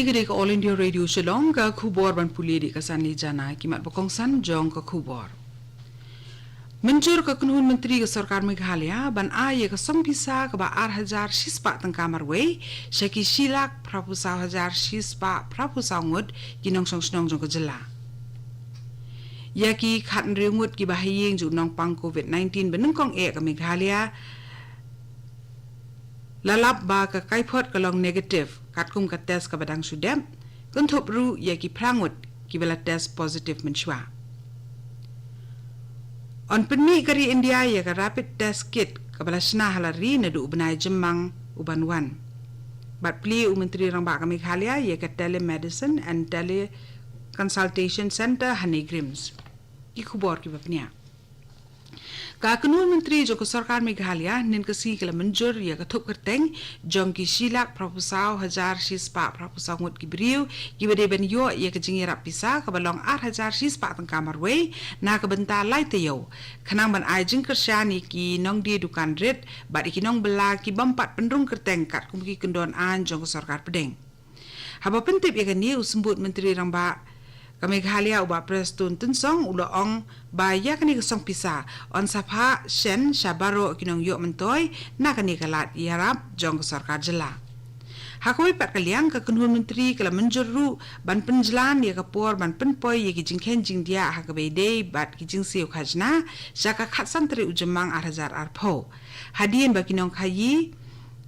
Kani gede ka All India Radio Shillong ka khubor ban puli di kasan li jana kimat bokong san jong ka khubor. Menjur ka kunhun menteri ka sarkar Meghalaya ban aye ka sompisa ka ba 8,000 shispa tang kamar wei shaki shilak prapusaw 1,000 shispa prapusaw ngud kinong song snong jong ka jela. Yaki khat ngut ki bahayeng ju nong pang COVID-19 benung kong ka Meghalaya lalap ba ka kaipot kalong negative kat kum ka test ka badang sudem kuntup ru ya ki prangut ki bela test positive menshwa on penmi kari India ya ka rapid test kit ka bela shna halari na du benai jemang uban wan bat pli menteri rang ba ka Meghalaya ya ka telemedicine and tele consultation center Hanigrims ki khubor ki bapnia ka kunun menteri jo ko sarkar Meghalaya nin ka si kala menjur ya ka thup kerteng jong ki shilak proposal 1,000 shispa proposal ngut ki briu ki bede ben yo ya ka jingira pisa ka balong 8,000 shispa tang kamar wei na ka benta lai te yo khanang ban ai jing kersyani ki nong di dukan red bat ki nong bela ki bampat pendrung kerteng kat kum ki kendon an jong ko sarkar pedeng haba pentip ya ka ni usembut menteri rang ba ka Meghalaya uba prestun tensong ulo ong baya kani kesong pisa on sapha shen shabaro kinong yo mentoy na kani kalat yarap jong ke sarkar jela hakoi pat kaliang ka kunhun menteri kala menjuru ban penjelan ya kapor ban penpoi ya ki jingkhen jing dia ha ka beide bat ki jing siu khajna jaka khat santri ujemang 8,000 arpho hadien ba kinong khayi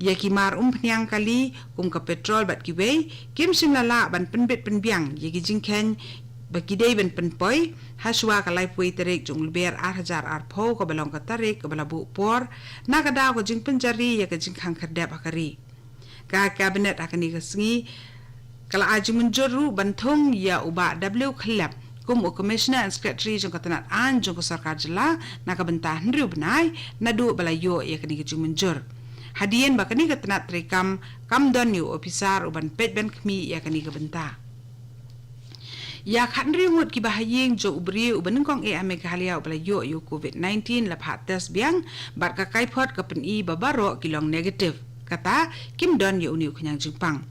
ya ki mar pnyang kali kum ka petrol bat ki wei kim simlala ban penbet penbiang ya ki jingkhen bagi day ben penpoi haswa kalai pui terik jung ber 8,000 arpho ko balong ka tarik ko balabu por na ka daw ko jing penjari ya ka jing khang kherdep akari ka cabinet akani ka singi kala aji menjuru banthong ya uba w khlap kum commissioner and secretary jung ka tanat an jung ko sarkar jela na ka bentah nriu benai na du balayo ya kani ka jing menjur hadien bakani ka tanat rekam kamdon yu officer uban pet ben khmi ya kani ka bentah ya khat ringut ki bahayeng jo ubri ubanung kong Meghalaya ubala yo COVID-19 la phat test biang bat ka kaipot ka pen babaro kilong negative kata kim don yo uniu khanyang jingpang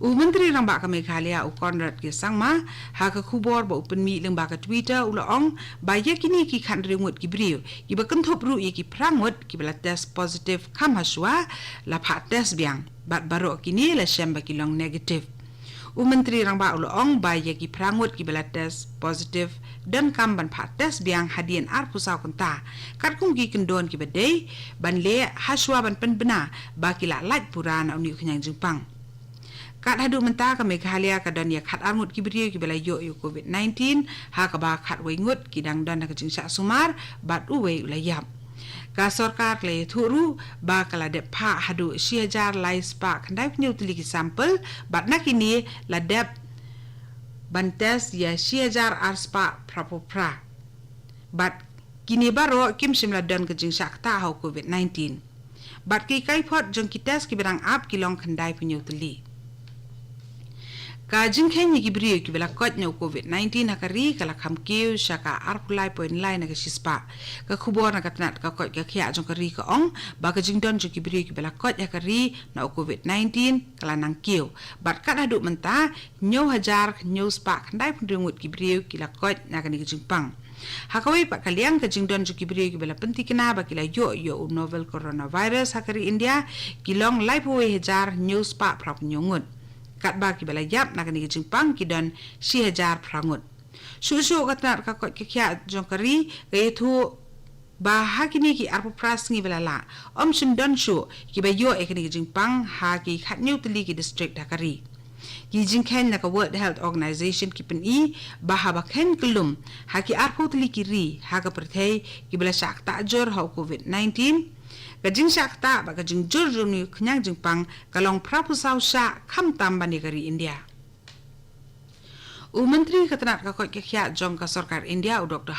menteri rang ba ka Meghalaya u Conrad ke sangma ha ka khubor ba upen mi leng ba ka Twitter ula ong ba ya kini ki khat ringut ki brio ki ba kan thop ru ki prangut ki bala test positive kham haswa la phat test biang bat baro kini la shamba kilong negative menteri rang ba ulong ba ya ki prangut ki bela test positive dan kam ban phat test biang hadien ar pusaw konta kat kum ki kendon ki bedei ban le haswa ban pen bena ba ki la lait purana uni khanyang jingpang kat hadu menta ka Meghalaya ka don ya khat armut ki brio ki bela yo COVID-19 ha ka ba khat wengut ki dang don ka jingsa sumar bat uwe ulayap ka sarkar le thuru ba kala de pha hadu 6,000 lai spa khandai pniu tili ki sample bat nakini la dep bantes ya 6,000 ar spa prapopra bat kini baro kim simla don ka jing sakta ha COVID-19 bat ki kai phot jong ki test ki berang ap ki long khandai pniu tili ka jingkhen ni gibri ki bela kot nyo COVID-19 hakari kala khamkiu shaka arpulai point line na ka shispa ka khubor na katnat ka kot ka khia jong kari ka ong ba ka jingdon jong gibri ki bela kot hakari na COVID-19 kala nang kiu bat kat adu menta nyo 1,000 nyo spa khandai pundungut gibri ki la kot na ka ni jingpang hakawi pa kaliang ka jingdon jong gibri ki bela penti kena ba kila yo novel coronavirus hakari India kilong live 1,000 nyo spa prap nyongut kat ba ki bala yap na kani jingpang ki don 6,000 prangut su katnar ka kot kya jongkari gaitu ba hakini ki arpu pras ngi bala la sim don shu ki ba yo ekani jingpang ha ki khatnyu tili ki district hakari ki jingkhen na ka World Health Organization ki pen ba ha ba khen kulum ha ki arpu tili ki ri ha ka perthei ki bala sak ta jor ha COVID-19 kajing sakta ba kajing jurjur ni khnyang jingpang kalong prapusaw sha kham tam bani kari India menteri katanat ka kot kya jong ka sarkar India Dr.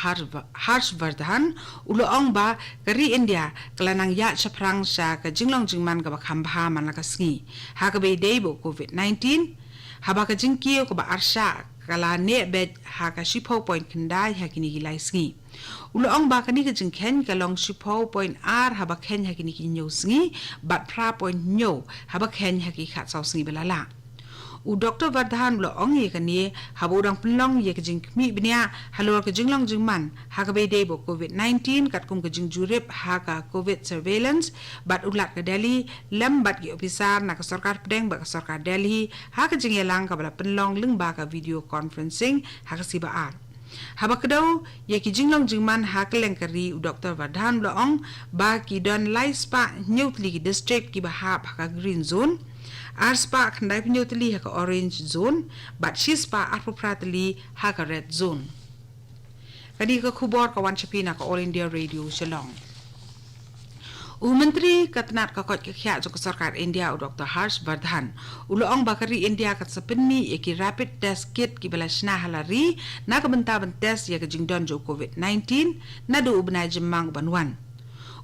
Harshvardhan ulo ong ba kari India kalanang ya chaprang sha ka jinglong jingman ka ba khambha man ka sngi ha ka be dei bo COVID-19 ha ba ka jingkiyo ko ba arsha kala ne bed ha ka shipo point kendai ha kini gilai sngi ulo ong ba kani ka jingkhen ka long shipo point r ha ba khen ha kini ki nyo sngi bat pra point nyo ha ba khen ha ki khat saw sngi belala u Dr. Vardhan lo ong ye kani habo dang penlong ye kejing mi bnia halor kejing long jing man ha ka be de bo COVID-19 kat kum kejing jurip ha ka COVID surveillance bat ulat ke Delhi lem bat gi ofisar na ka sarkar pedeng ba ka sarkar Delhi ha kejing ye lang ka bala penlong leng ba ka video conferencing ha ka siba ar haba kedau ye ki jinglong jingman ha keleng kari u Dr. Vardhan lo ong ba ki don lai spa nyutli district ki ba ha ka green zone ar spa khandai nyutli ha ka orange zone but shi spa appropriately ha ka red zone kadi ka khubor ka wan chapina ka All India Radio Shillong Menteri Katnat Kakot Kekya Joko Sarkar India Dr. Harsh Vardhan Uloong Bakari India kat sepeni eki rapid test kit ki balashna halari na kabenta test ya kejingdon jo COVID-19 na do ubnai jemang banwan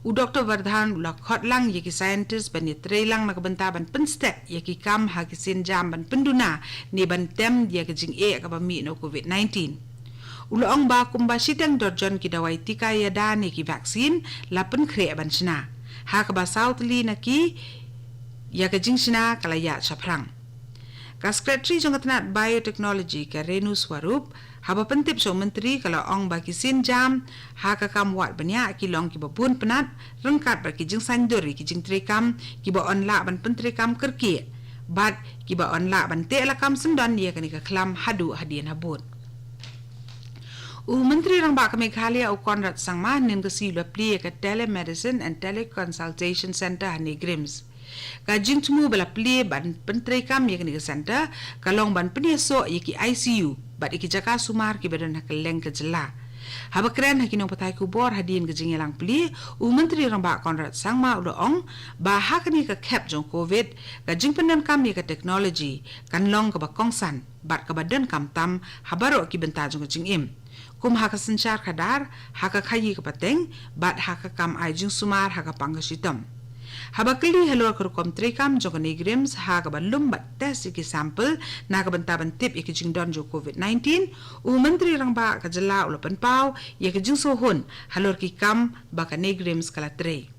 u Dr. Vardhan ula khot lang yeki scientist ban tre lang na kabenta ban penstek yeki kam ha kisin jam ban penduna ni ban tem ya kejing ka bami no COVID-19 Uloong ba kumba siteng dorjon ki dawai tika ya dani ki vaksin la pen kre ban shna ha ka ba south li na ki ya ka jingshina kala ya chaprang ka secretary jongatnat biotechnology ka Renu Swarup ha ba pentip so menteri kala ong ba ki sin jam ha ka kam wat banya ki long ki ba bun penat rengkat ba ki jing sandori ki jing trekam ki ba on la ban pentrekam kerki bat ki ba on la ban te la kam sendon ye ka ni ka klam hadu hadien habut Menteri Rang Bak Meghalaya u Konrad Sangma nin ka si pli ka telemedicine and teleconsultation center hani Grims ka jing tumu bala pli ban pentre kam ye ka center ka long ban peniso ye ki ICU bat iki jaka sumar ki badan ka leng ka jela haba kren hakinong patay ku bor hadin ka jing lang pli Menteri Rang Bak Konrad Sangma u ong ba hakani ka cap jong covid ka jing penan kam ye ka technology kan long ka ba kongsan bat ka badan kam tam habaro ki benta jong ka jing im kum haka sanchar kadar haka khayi ka pateng bat haka kam ajing sumar haka pangashitam haba kili helor kom trekam jogani grims haka balum bat test ki sample na ka banta ban tip iki jingdon jo COVID-19 Menteri Rangba ka jala ulapan pau ye ka jing sohun halor ki kam baka ne grims kala tre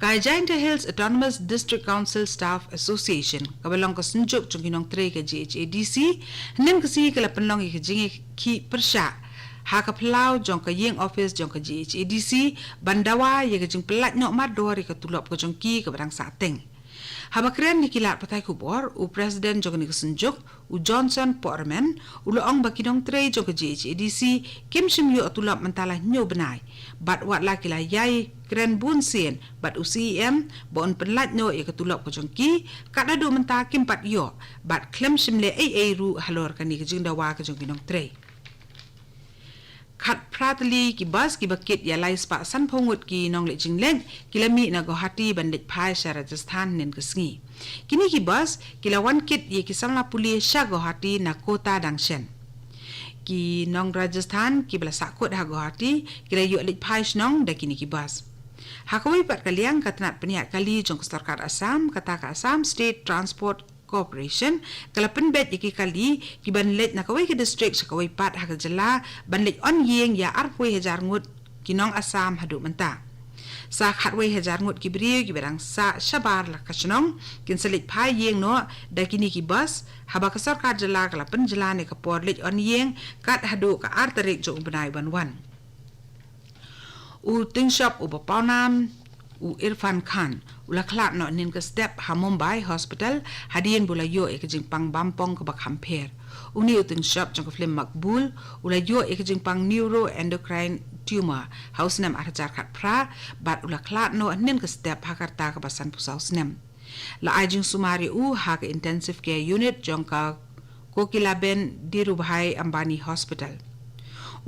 Kajainta Hills Autonomous District Council Staff Association kabalong ka sunjuk chung kinong tre ka GHADC nin kasi kala panlong ka jingi ki persha ha ka plau jong ka yeng office jong ka GHADC bandawa ye ka jing pelat no madori ka tulop ka jong ki ka barang sateng Habakren nikilat patay kubor u President jong ni sunjuk u Johnson Portman u loong bakinong tre jong ka GHADC kim shimyo atulop mantala nyo benai bat wat la kila yai kren bun sien bat u CEM bon penlat no ye katulop ko jongki kada do menta kim pat yo bat klem shimle ru halor kani ka jing dawa ka jong kinong tre Khat pratli ki bas ki bakit ya lai spa san phongut ki nong le jingleng kilami na Guwahati bandit phai sha Rajasthan nen kasngi kini ki bas kilawan kit ye ki samla puli sha Guwahati na kota dangshen ki nong Rajasthan ki bala sakut ha Guwahati kila yu le phai nong da kini ki bas Hakawi pat kaliang katnat peniat kali jong sarkar Assam kata ka Assam State Transport Corporation kala penbet iki kali ki banlet na kawai ke district sa kawai pat hakal jala banlet on yeng ya arpwe hajar ngut kinong Assam hadu menta sa khatwe hajar ngut ki bri ki berang sa shabar la kasnong kin selit phai yeng no da kini ki bus haba ka sarkar jala kala pen jala ne ka porlet on yeng kat hadu ka artarik jong benai banwan u ting shop u bapawnam u Irfan Khan ula klat no nin ka step ha Mumbai Hospital hadien bula yo ek jing pang bampong ka bakhamper uni u ting shop jong ka film makbul ula yo ek jing pang neuroendocrine tumor house nam arjar khat pra bat ula klat no nin ka step ha karta ka basan pusau snem la ajing sumari u ha ka intensive care unit jong ka Kokilaben Dhirubhai Ambani Hospital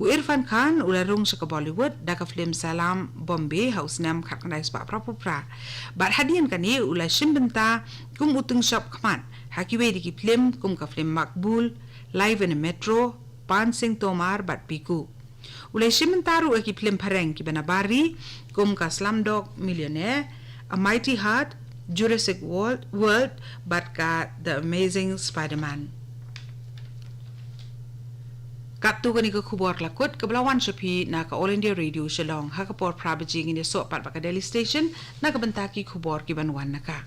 Irfan Khan ularung sa Bollywood daka film Salam Bombay house nam khatkanai spa prapupra bat hadian kani ula shimbenta kum utung shop khaman hakiwe diki film kum ka film makbul live in a metro pan sing tomar bat piku ula shimbentaru aki film pareng ki banabari kum ka Slumdog Millionaire A Mighty Heart Jurassic World bat ka The Amazing Spider-Man Katu kani ka khubor lakut kablawan shapi na ka All India Radio Shillong ha ka por prabajing ini so pat baka Delhi station na ka bantaki khubor ki banwan naka